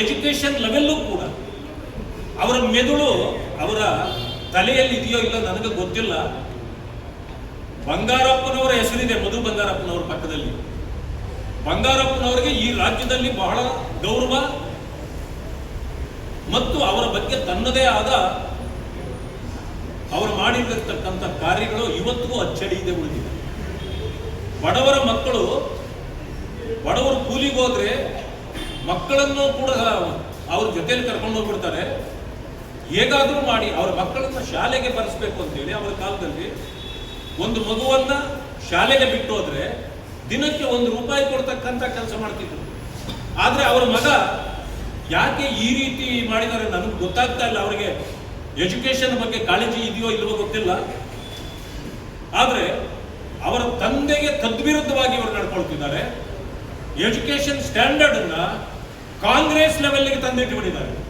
Education level ಕೂಡ ಅವರ ಮೆದುಳು ಅವರ ತಲೆಯಲ್ಲಿ ಇದೆಯೋ ಇಲ್ಲ ನನಗೆ ಗೊತ್ತಿಲ್ಲ. ಬಂಗಾರಪ್ಪನವರ ಹೆಸರಿದೆ, ಮಧು ಬಂಗಾರಪ್ಪನವರ ಪಕ್ಕದಲ್ಲಿ. ಬಂಗಾರಪ್ಪನವರಿಗೆ ಈ ರಾಜ್ಯದಲ್ಲಿ ಬಹಳ ಗೌರವ ಮತ್ತು ಅವರ ಬಗ್ಗೆ ತನ್ನದೇ ಆದ ಅವರು ಮಾಡಿರತಕ್ಕಂಥ ಕಾರ್ಯಗಳು ಇವತ್ತಿಗೂ ಅಚ್ಚಡಿ ಇದೆ ಉಳಿದಿದೆ. ಬಡವರ ಮಕ್ಕಳು, ಬಡವರು ಕೂಲಿಗೆ ಹೋದ್ರೆ ಮಕ್ಕಳನ್ನು ಕೂಡ ಅವ್ರ ಜೊತೆಯಲ್ಲಿ ಕರ್ಕೊಂಡು ಹೋಗ್ಬಿಡ್ತಾರೆ. ಹೇಗಾದರೂ ಮಾಡಿ ಅವರ ಮಕ್ಕಳನ್ನ ಶಾಲೆಗೆ ಬರೆಸ್ಬೇಕು ಅಂತೇಳಿ ಅವರ ಕಾಲದಲ್ಲಿ ಒಂದು ಮಗುವನ್ನ ಶಾಲೆಗೆ ಬಿಟ್ಟು ಹೋದ್ರೆ ದಿನಕ್ಕೆ ₹1 ಕೊಡ್ತಕ್ಕಂಥ ಕೆಲಸ ಮಾಡ್ತಿದ್ರು. ಆದರೆ ಅವರ ಮಗ ಯಾಕೆ ಈ ರೀತಿ ಮಾಡಿದ್ದಾರೆ ನನಗೆ ಗೊತ್ತಾಗ್ತಾ ಇಲ್ಲ. ಅವರಿಗೆ ಎಜುಕೇಶನ್ ಬಗ್ಗೆ ಕಾಳಜಿ ಇದೆಯೋ ಇಲ್ವೋ ಗೊತ್ತಿಲ್ಲ. ಆದರೆ ಅವರ ತಂದೆಗೆ ತದ್ವಿರುದ್ಧವಾಗಿ ಅವರು ನಡ್ಕೊಳ್ತಿದ್ದಾರೆ. ಎಜುಕೇಶನ್ ಸ್ಟ್ಯಾಂಡರ್ಡ್ ಅನ್ನ ಕಾಂಗ್ರೆಸ್ ಲೆವೆಲ್ಗೆ ತಂದಿಟ್ಟುಬಿಟ್ಟಿದ್ದಾರೆ.